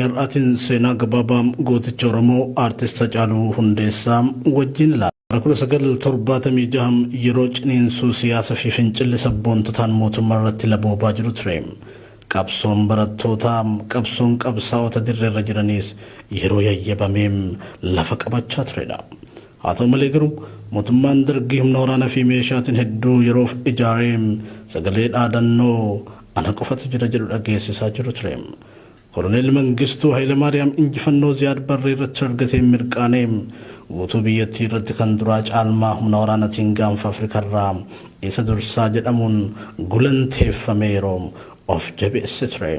shar'aatiin seenaa gabaabaa gooticha Oromoo aartist Haacaaluu Hundeessaa wajjin ilaala. 1976 yeroo ciniinsuu siyaasa fi fincilli sabboontotaan mootummaa irratti laboobaa jiru ture. Qabsoon barattootaa qabsoon qabsaa'ota dirreerra jiranis yeroo yayyabameem lafa qabachaa turedha. Haa ta'u malee garuu mootummaan dargii humna waraanaa fi meeshaatiin hedduu yeroof ijaareem sagalee dhaadannoo ana qofatu jira jedhu dhageessisaa jiru ture. Koloneel Mangistuu Hayilamaariyaam injifannoo Ziyaad Barree irratti argatee mirqaaneem guutuu biyyattii irratti kan duraa caalmaa humna waraanaatiin gaanfa Afrikaa isa dursaa jedhamuun gulanteeffamee yeroo of jabeesse ture.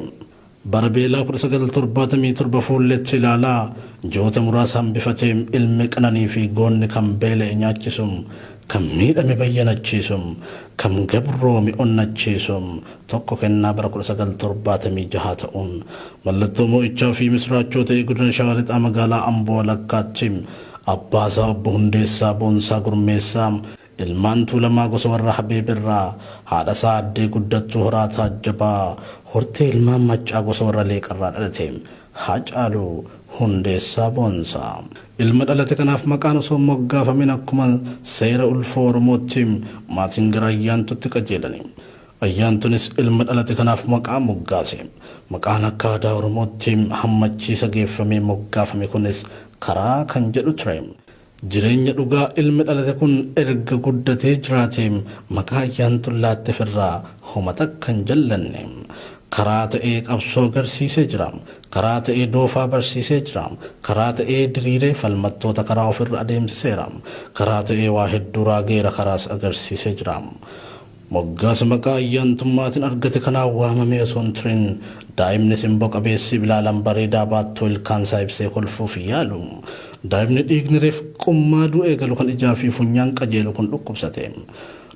Bara beelaa 1977 fuulletti ilaalaa joota muraasa hambifateem ilmi qananii fi goonni kan beela'e nyaachisum kan miidhame bayyanachiisum kan gabroomi onnachiisum tokko kennaa bara 1976 ta'uun mallattoo mo'ichaa fi misraachoo ta'e godina Shawaa Lixaa magaalaa Amboo Walakkaatti abbaasaa obbo Hundeessaa Boonsaa Gurmeessaa ilmaan Tuulamaa gosa warra Habeebirraa haadhasaa addee guddattuu horaa taajjabaa hortee ilmaan Maccaa gosa warra Leeqarraa dhalate Haacaaluu Hundeessaa Boonsaa. Ilma dhalate kanaaf maqaan osoo moggaafamin akkuma seera ulfoo Oromootti maatiin gara ayyaantutti qajeelani. Ayyaantunis ilma dhalate kanaaf maqaa moggaase. Maqaan akka aadaa Oromootti hammachiisa geeffamee moggaafame kunis karaa kan jedhu ture. Jireenya dhugaa ilmi dhalate kun erga guddatee jiraateem maqaa ayyaantuun laatteefirraa homata kan jallanne. Karaa ta'ee qabsoo agarsiisee jira. Karaa ta'ee doofaa barsiisee jira. Karaa ta'ee diriiree falmattoota karaa ofirra adeemsiseera. Karaa ta'ee waa hedduu raageera karaas agarsiisee jira. Moggaasa maqaa ayyaantummaatiin argate kanaan waamamee osoo hin turin daa'imni simboo qabeessi bilaalan bareedaa baattuu ilkaansaa ibsee kolfuuf yaalu. Daa'imni dhiigni reef qummaaduu eegalu kan ijaa fi funyaan qajeelu kun dhukkubsate.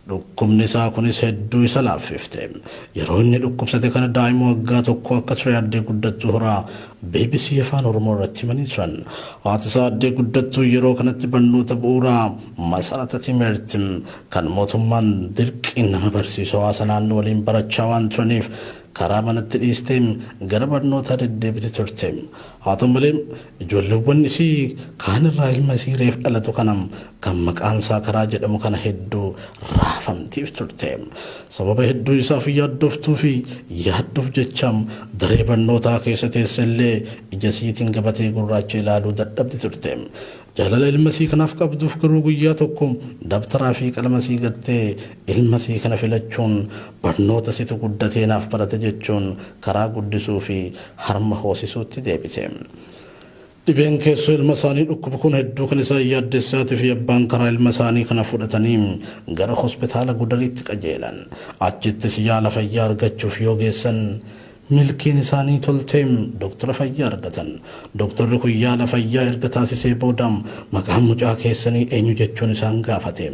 Dhukkubni isaa kunis hedduu isa laaffifte. Yeroo inni dhukkubsate kana daa'ima waggaa tokko akka ture addee guddattuu horaa BBC afaan Oromoo irratti himanii turan. Haati isaa addee guddattuu yeroo kanatti barnoota bu'uuraa masarata timirti kan mootummaan dirqiin nama barsiisu hawaasa naannoo waliin barachaa waan turaniif karaa manatti dhiisteem gara barnootaa deddeebite turte. Haa ta'u malee ijoolleewwan isii kaan irraa ilma isii reef dhalatu kanam kan maqaan isaa karaa jedhamu kana hedduu raafamtiif turte. Sababa hedduu isaaf yaaddoftuu fi yaadduuf jecham daree barnootaa keessa teessellee ija isiitiin gabatee gurraacha ilaaluu dadhabdi turte. Jaalala ilma isii kanaaf qabduuf garuu guyyaa tokko dabtaraa fi qalama isii gattee ilma isii kana filachuun barnoota situ guddatee naaf barate jechuun karaa guddisuu fi harma hoosisuutti deebite. Dhibeen keessoo ilma isaanii dhukkuba kun hedduu kan isaan yaaddessaatii fi abbaan karaa ilma isaanii kana fudhatanii gara hospitaala Gudariitti qajeelan. Achittis yaala fayyaa argachuuf yoo geessan milkiin isaanii tolteem doktora fayyaa argatan. Doktorri kun yaala fayyaa erga taasisee boodam maqaan mucaa keessanii eenyu jechuun isaan gaafateem.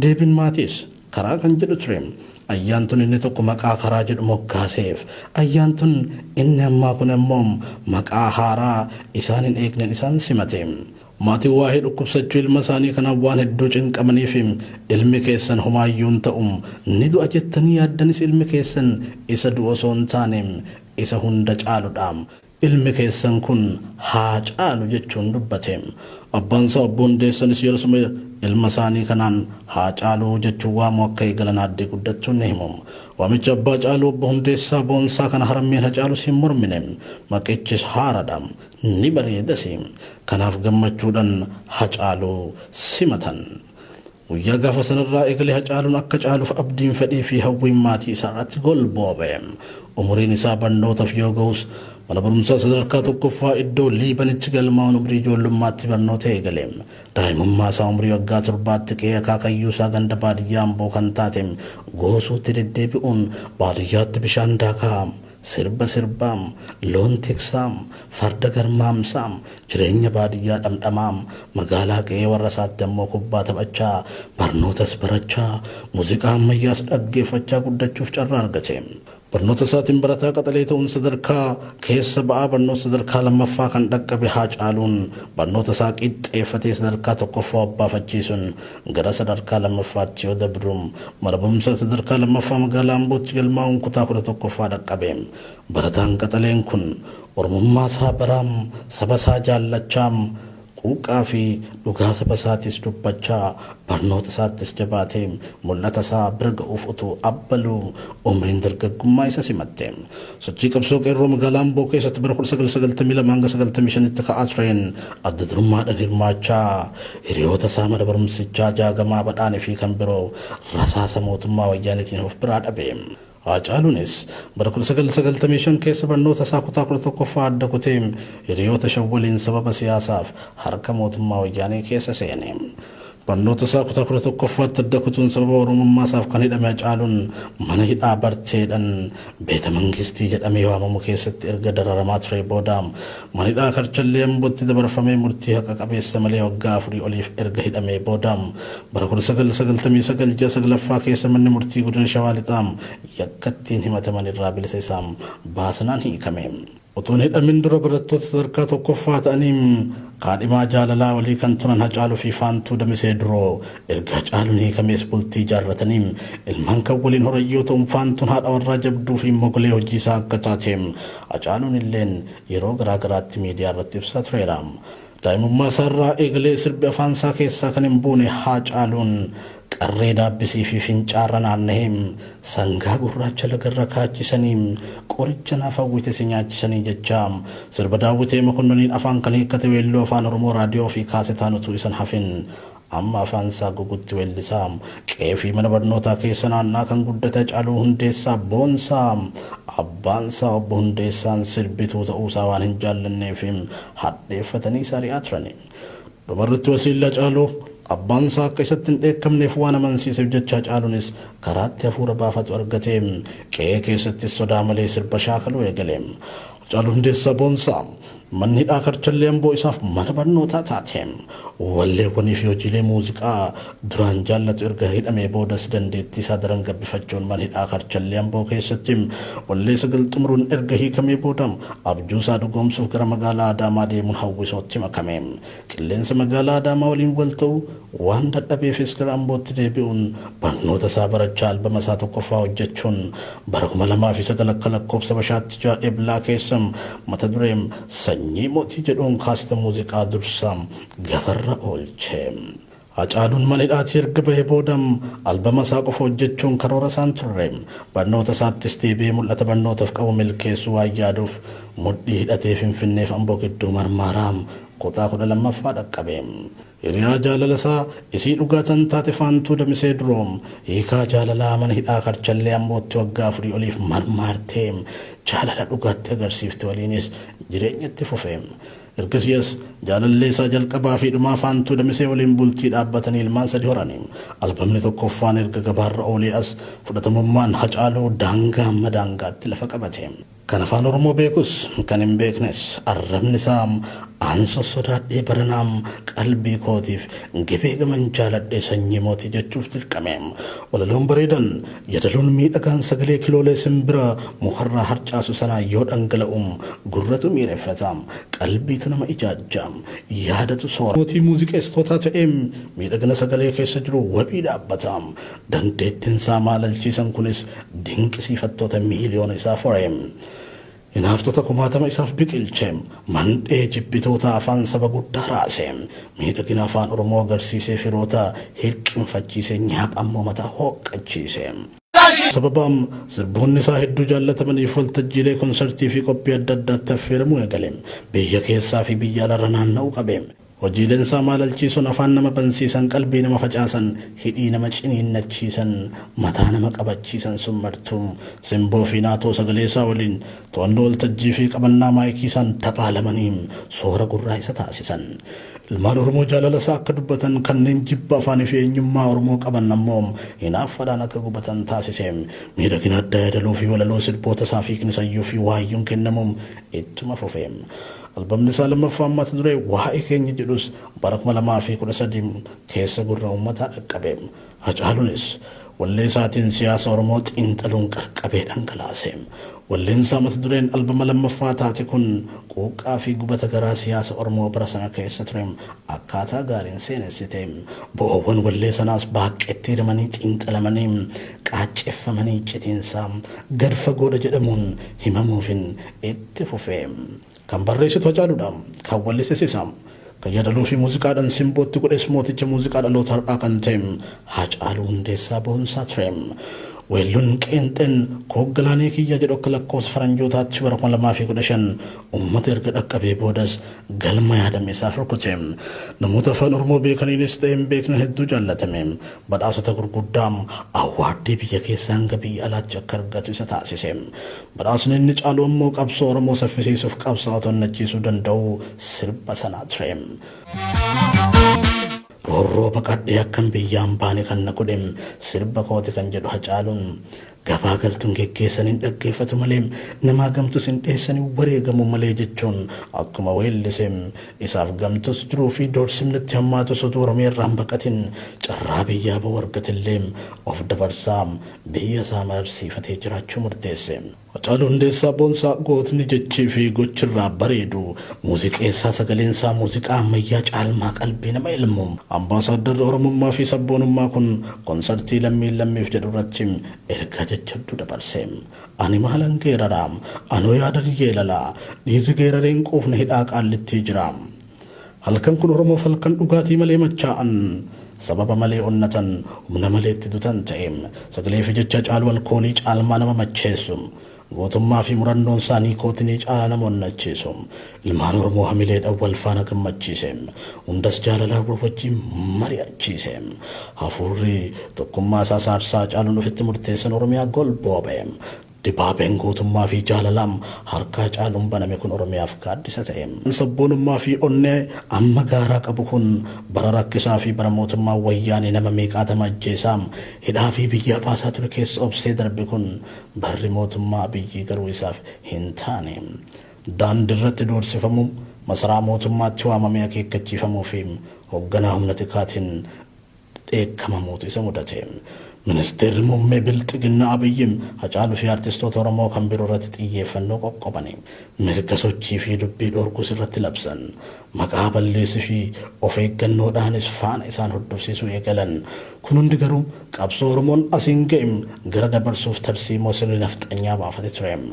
Deebiin maatiis karaa kan jedhu ture. Ayyaantun inni tokko maqaa karaa jedhu moggaaseef. Ayyaantun inni ammaa kun immoo maqaa haaraa isaan hin eegnen isaan simateem. Maatiin waa'ee dhukkubsachuu ilma isaanii kanaan waan hedduu cinqamaniif ilmi keessan homaayyuun ta'um ni du'a jettanii yaaddanis ilmi keessan isa du'a osoo hin taaneem isa hunda caaludhaam. Ilmi keessan kun Haacaaluu jechuun dubbateem. Abbaan isaa obbo Hundeessanis yeroo ilma isaanii kanaan Haacaaluu jechuun waamu akka eegalan addee guddattuun ni himamu. Waamicha abbaa Haacaaluu obbo Hundeessaa Boonsaa kana harmeen Haacaaluu siin morminem maqichis haaradhaam ni bareedasiim. Kanaaf gammachuudhaan Haacaaluu simatan. Guyyaa gaafa sanarraa eegalee Haacaaluun akka caaluuf abdiin fedhii fi hawwiin maatii isaa irratti golboobeem. Umuriin isaa barnootaaf yoo ga'us mana barumsaa sadarkaa tokkoffaa iddoo Liibanitti galmaa'uun umrii ijoollummaatti barnoota eegaleem. Daa'imummaa isaa umrii waggaa 7tti qe'ee akaakayyuu isaa ganda baadiyyaa Amboo kan taateem goosuutti deddeebi'uun baadiyyaatti bishaan daakaa sirba sirbaam loon tiksaam farda garmaamsaam jireenya baadiyyaa dhamdhamaam magaalaa qe'ee warra isaatti ammoo kubbaa taphachaa barnootas barachaa muuziqaa ammayyaas dhaggeeffachaa guddachuuf carraa argate. barnoota isaatiin barataa qaxalee ta'uun sadarkaa keessa ba'aa barnoota sadarkaa lammaffaa kan dhaqqabe haacaaluun barnoota isaa qixxeeffatee sadarkaa tokkoffaa abbaafachiisuun gara sadarkaa lammaffaatti yoo dabru mana barumsaa sadarkaa lammaffaa magaalaa Ambootti galmaa'uun kutaa 11ffaa dhaqqabe. Barataan qaxaleen kun oromummaa isaa baraam saba isaa jaallachaam quuqqaa fi dhugaa saba isaatis dubbachaa barnoota isaattis jabaatee mul'ata isaa bira ga'uuf utuu abbaluu umriin dargaggummaa isa simatte. Sochii qabsoo qeerroo magaalaa Amboo keessatti bara 1992-95tti ka'aa tureen adda durummaadhaan hirmaachaa hiriyoota isaa mana barumsichaa jaagamaa badhaanee fi kan biroo rasaasa mootummaa wayyaaniitiin of biraa dhabe. Haacaaluunis bara 1995 keessa barnoota isaa kutaa 11ffaa adda kutee hiriyoota shawwaliin sababa siyaasaaf harka mootummaa wayyaanee keessa seene. Barnoota isaa kutaa 11ffaatti adda kutuun sababa oromummaa isaaf kan hidhame Haacaaluun mana hidhaa barteedhaan beeta mangistii jedhamee waamamu keessatti erga dararamaa ture booda mana hidhaa Karchallee Ambootti dabarfamee murtii haqa qabeessa malee waggaa 4 oliif erga hidhamee booda bara 1999 ji'a 9ffaa keessa manni murtii godina Shawaa Lixaa yakkattiin himataman irraa bilisa isaa baasnaan hiikame. Utuun hidhamin dura barattoota sadarkaa tokkoffaa ta'aniin kaadhimaa jaalalaa walii kan turan Haacaaluu fi Faantuu Damisee Duroo erga Haacaaluun hiikamees bultii jaarrataniin ilmaan kan waliin horayyoo ta'uun Faantuun haadha warraa jabduu fi mogolee hojii isaa akka taateem Haacaaluun illeen yeroo garaagaraatti miidiyaa irratti ibsaa tureera. Daa'imummaa isaarraa eegalee sirbi afaan isaa keessaa kan hin buune Haacaaluun qarree daabbisii fi fincaarra naanna'eem sangaa gurraacha lagarra kaachisaniim qoricha naaf hawwite si nyaachisanii jechaa sirba daawwitee Makonnoniin afaan kan hiikkate weelluu afaan Oromoo raadiyoo fi kaasetaan utuu isan hafin amma afaan isaa gugutti weellisaa qeefii mana barnootaa keessa naannaa kan guddate Haacaaluu hundeessaa boonsaa abbaan isaa obbo Hundeessaan sirbituu ta'uusaa waan hin jaallanneef hadheeffatanii isaa ri'aa turani. Dhumarratti wasiilla Haacaaluu abbaan isaa akka isatti hin dheekkamneef waan amansiiseef jecha Haacaaluunis karaatti hafuura baafatu argatee qe'ee keessatti sodaa malee sirba shaakaluu eegale. Haacaaluu hundeessaa boonsaa manni hidhaa Karchallee Amboo isaaf mana barnootaa taate. Walleewwanii fi hojiilee muuziqaa duraan jaallatu erga hidhamee boodas dandeettii isaa daran gabbifachuun mana hidhaa Karchallee Amboo keessatti wallee sagal xumuruun erga hiikamee booda abjuu isaa dhugoomsuuf gara magaalaa Adaamaa deemuun hawwisootti makame. Qilleensa magaalaa Adaamaa waliin wal ta'u waan dadhabeefis gara Ambootti deebi'uun barnoota isaa barachaa albama isaa tokkoffaa hojjechuun bara 2009 akka lakkoobsa bashaatti ja'a eblaa keessa mata dureem sanyii mootii jedhuun kaasita muuziqaa dursaa gafarra oolche. Haacaaluun mana hidhaatii erga bahee booda albama isaa qofa hojjechuun karoora isaan turre. Barnoota isaattis deebi'ee mul'ata barnootaaf qabu milkeessuu waan yaaduuf mudhii hidhatee Finfinneef Amboo gidduu marmaaraa kutaa 12ffaa dhaqqabe. Hiriyaa jaalala isaa isii dhugaatan taate Faantuu Damisee Duroo hiikaa jaalalaa mana hidhaa Karchallee Ambootti waggaa 4 oliif marmaartee jaalala dhugaatti agarsiifte waliinis jireenyatti fufe. Ergasiis jaalallee isaa jalqabaa fi dhumaa Faantuu Damisee waliin bultii dhaabbatanii ilmaan 3 horani. Albamni tokkoffaan erga gabaarra oolee as fudhatamummaan Haacaaluu daangaa amma daangaatti lafa qabate. Kan afaan Oromoo beekus kan hin beeknes arrabni isaa aansa sodaadhee baranaam qalbii kootiif gibee gaman jaaladhee sanyii mootii jechuuf dirqame. Walaloon bareedan yadaluun miidhagaan sagalee kiloolee simbira mukarraa harcaasu sanaa yoo dhangala'uum gurratu miireffataam qalbiitu nama ijaajjaam yaadatu soora. Mootii muuziqeessitootaa ta'eem miidhagina sagalee keessa jiru wabii dhaabbataam dandeettiin isaa maalalchiisan kunis dinqisiifattoota miiliyoona isaa foreem. Hinaaftota kumaatama isaaf biqilcheem mandhee jibbitoota afaan saba guddaa raaseem miidhagina afaan Oromoo agarsiisee firoota hirqinfachiisee nyaapha ammoo mataa hooqqachiiseem. Sababaan sirboonni isaa hedduu jaallatamaniif waltajjiilee konsertii fi qophii adda addaatti affeeramuu eegaleem biyya keessaa fi biyya alarra naanna'uu qabeem. Hojiileen isaa maalalchiisuun afaan nama bansiisan qalbii nama facaasan hidhii nama ciniinnachiisan mataa nama qabachiisan summartuu simboo fi naatoo sagalee isaa waliin to'annoo waltajjii fi qabannaa maayikii isaan dabaalamaniin soora gurraa isa taasisan. Ilmaan Oromoo jaalala isaa akka dubbatan kanneen jibba afaanii fi eenyummaa Oromoo qaban ammoo hinaaffaadhaan akka gubatan taasiseem miidhagina addaa yaadaluu fi walaloo sirboota isaa fi kinisayyuu fi waayyuun kennamuun ittuma fufeem. Albamni isaa lammaffaan mata duree waa'ee keenya jedhus bara 2013 keessa gurra uummataa dhaqqabeem. Haacaaluunis walleessaatiin siyaasa Oromoo xiinxaluun qarqabee dhangalaaseem. Walleensaa mata dureen albama lammaffaa taate kun quuqqaa fi gubata garaa siyaasa Oromoo bara sana keessa tureem akkaataa gaariin seenessiteem. Bo'oowwan walleessanaas baaqeetti hiramanii xiinxalamanii qaacceeffamanii citiinsaa gad fagoodha jedhamuun himamuufin itti fufeem. Kan barreessitu Haacaaluudha, kan walleessisiisaa. Kan yaadaluu fi muuziqaadhaan simbootti godhes mooticha muuziqaa dhaloota har'aa kan ta'eem Haacaaluu Hundeessaa boonsaa tureem. Weelluun qeenxeen koogalaanii kiyya jedhu akka lakkoofsa faranjootaatti bara 2015 uummata erga dhaqqabee boodas galma yaadame isaaf rukuteem. Namoota afaan Oromoo beekaniinis ta'een beekna hedduu jaallatameem. Badhaasota gurguddaam awwaardii biyya keessaa hanga biyya alaatti akka argatu isa taasiseem. Badhaasni inni caalu immoo qabsoo Oromoo saffisiisuuf qabsaa'ota onnachiisuu danda'u sirba sanaa tureem. Roorroo baqadhee akkan biyyaan baane kan na godhem sirba kooti kan jedhu Haacaaluun gabaa galtuun geggeessaniin dhaggeeffatu malee namaa gamtus hin dheessanii wareegamu malee jechuun akkuma weelliseem isaaf gamtus jiruu fi doorsimnitti hammaatus utuu Oromiyaarraan baqatin carraa biyyaa ba'u argatillee of dabarsaa biyya isaa mararsiifatee jiraachuu murteesseem. Haacaaluu Hundeessaa boonsaa gootni jechii fi gochirraa bareedu muuziqeessaa sagaleensaa muuziqaa ammayyaa caalmaa qalbii nama ilmu. Ambaasaaddarri Oromummaa fi sabboonummaa kun konsartii lammiif jedhu irratti erga jajjabduu dabarseem. Ani maalan geeraraam anoo yaadan yeelalaa dhiirri geerareen quufna hidhaa qaallittii jiraam. Halkan kun Oromoof halkan dhugaatii malee machaa'an sababa malee onnatan humna malee itti dutan ta'eem. Sagalee fi jecha Haacaaluu alkoolii caalmaa nama macheessum. Gootummaa fi murannoon isaanii kootinii caala nama onnachiisum. Ilmaan Oromoo hamileedhaan wal faana gammachiiseem. Hundas jaalalaa wajjin mari'achiiseem. Hafuurri tokkummaa isaa saarsaa Haacaaluun ofitti murteessan Oromiyaa golboobeem. Dibaabeen gootummaa fi jaalalam harkaa Haacaaluun baname kun Oromiyaaf gaaddisa ta'eem. Sabboonummaa fi onnee amma gaaraa qabu kun bara rakkisaa fi bara mootummaa wayyaanee nama meeqaatama ajjeesaam hidhaa fi biyyaa baasaa ture keessa obsee darbe kun barri mootummaa biyyi garuu isaaf hin taane. Daandii irratti doorsifamu masaraa mootummaatti waamamee akeekkachiifamuu fi hoogganaa humna tikaatiin dheekkamamuutu isa mudate. Ministeerri muummee bilxiginna Abiyyim Haacaaluu fi artistoota Oromoo kan biroo irratti xiyyeeffannoo qoqqobanii mirga sochii fi dubbii dhorkus irratti labsan. Maqaa balleessii fi of eeggannoodhaanis faana isaan hordofsiisuu eegalan. Kun hundi garuu qabsoo Oromoon asiin ga'im gara dabarsuuf tarsiimoo sirrii nafxanyaa baafate tureem.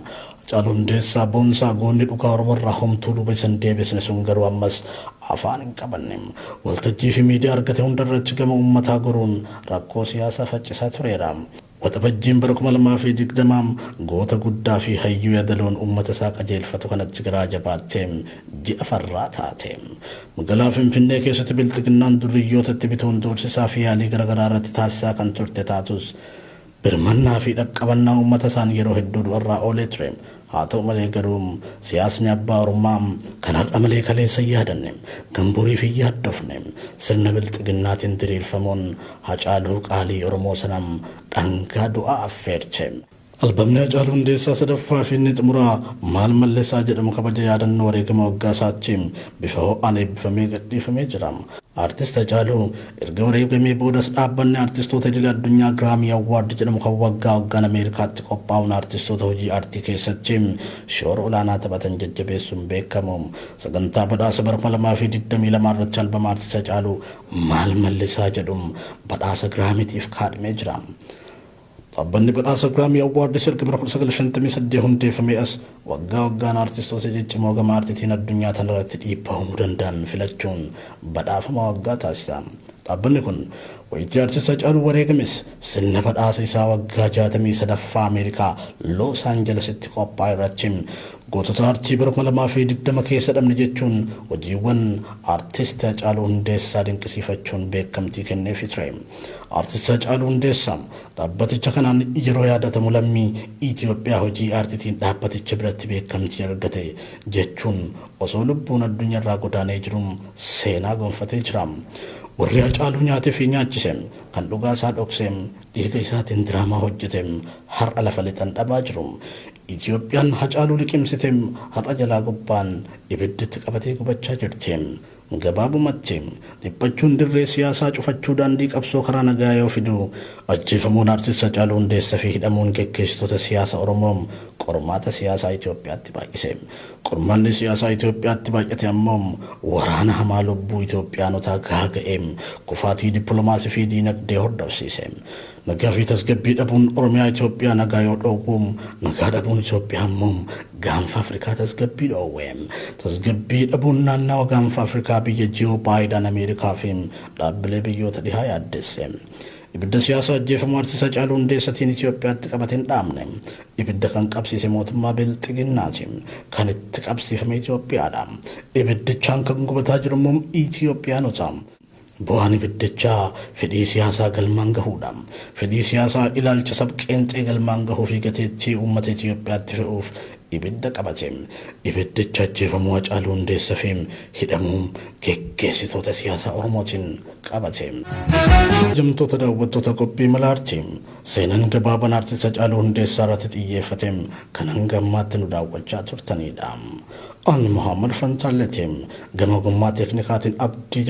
Haacaaluu Hundeessaa boonsaa goonni dhugaa Oromoo irraa homtuu luba isan deebisne sun garuu ammas afaan hin qabanne. Waltajjii fi miidiyaa argate hundarratti gama uummataa goruun rakkoo siyaasaa faccisaa tureera. Waxabajjiin bara 2020 goota guddaa fi hayyuu yaadaloon uummata isaa qajeelfatu kanatti garaa jabaatteem ji'a farraa taateem. Magaalaa Finfinnee keessatti bilxiginnaan duriyyootatti bituun doorsisaa fi yaalii garaagaraa irratti taasisaa kan turte taatus birmannaa fi dhaqqabannaa uummata isaan yeroo hedduu du'arraa oolee ture. Haa ta'u malee garuu siyaasni abbaa Orommaa kan har'a malee kaleessa yaadanne kan boriif hin yaaddofne sirna bilxiginnaatiin diriirfamuun Haacaaluu qaalii Oromoo sanam dhangaa du'aa affeerche. Albamni Haacaaluu Hundeessaa sadaffaa fi inni xumuraa maal malleessaa jedhamu kabaja yaadannoo wareegama waggaa isaatti bifa ho'aan eebbifamee gadhiifamee jira. Artist Haacaaluu erga wareegamee boodas dhaabbanni artistoota idil addunyaa Giraamii Awwaard jedhamu kan waggaan Ameerikaatti qophaa'uun artistoota hojii aartii keessatti shoora olaanaa taphatan jajjabeessuun beekamu. Sagantaa badhaasa bara 2022 irratti albama artist Haacaaluu maal malleessaa jedhuun badhaasa Giraamiitiif kaadhimee jira. Dhaabbanni badhaasa Giraamii Awwaard erga bara 1958 hundeeffamee as waggaan artistoota jajjamoo gama aartiitiin addunyaa tanarratti dhiibbaa uumuu danda'an filachuun badhaafama waggaa taasisa. Dhaabbanni kun wayitii artist Haacaaluu wareegames sirna badhaasa isaa waggaa 63ffaa Ameerikaa Los Angelesitti qophaa'e irratti gootota aartii bara 2020 keessa dhabne jechuun hojiiwwan artist Haacaaluu Hundeessaa dinqisiifachuun beekamtii kenneefii ture. Artist Haacaaluu Hundeessaa dhaabbaticha kanaan yeroo yaadatamu lammii Itoophiyaa hojii aartiitiin dhaabbaticha biratti beekamtii argate jechuun osoo lubbuun addunyaarraa godaanee jiruun seenaa gonfatee jira. Warri Haacaaluu nyaatee fi nyaachisem kan dhugaa isaa dhokseem dhiiga isaatiin diraamaa hojjetem har'a lafa lixan dhabaa jiru. Itoophiyaan Haacaaluu liqimsiteem har'a jalaa gubbaan ibidditti qabatee gubachaa jirteem. gabaabumatti dhiphachuun dirree siyaasaa cufachuu daandii qabsoo karaa nagaa yoo fidu ajjeefamuun artist Haacaaluu Hundeessaa fi hidhamuun geggeessitoota siyaasa Oromoo qormaata siyaasaa Itoophiyaatti baay'ise. Qormaanni siyaasaa Itoophiyaatti baay'ate ammoo waraana hamaa lubbuu Itoophiyaanotaa gaaga'e kufaatii dippiloomaasii fi diinagdee hordofsiise. Nagaa fi tasgabbii dhabuun Oromiyaa Itoophiyaa nagaa yoo dhoowwu nagaa dhabuun Itoophiyaa ammoo gaanfa Afrikaa tasgabbii dhoowwe. Tasgabbii dhabuun naannawa gaanfa Afrikaa biyya Jiyoo Baayidaan Ameerikaa fi dhaabbilee biyyoota dhihaa yaaddesse. Ibidda siyaasaa ajjeefamuu artist Haacaaluu Hundeessaatiin Itoophiyaatti qabateen dhaabne. Ibidda kan qabsiise mootummaa Bilxiginnaati. Kan itti qabsiifame Itoophiyaadha. Ibiddichaan kan gubataa jiru immoo Itoophiyaanota. Bu'aan ibiddichaa fedhii siyaasaa galmaan gahuudha. Fedhii siyaasaa ilaalcha sabqeenxee galmaan gahuu fi gateettii uummata Itoophiyaatti fe'uuf ibidda qabate. Ibiddicha ajjeefamuu Haacaaluu Hundeessaa fi hidhamuu geggeessitoota siyaasaa Oromootiin qabate. Jamtoota daawwattoota qophii malaartii seenaan gabaabaan artist Haacaaluu Hundeessaa irratti xiyyeeffate kan hanga ammaatti nu daawwachaa turtanidha. An Muhammad Fantaalletiin gama ogummaa teeknikaatiin abdii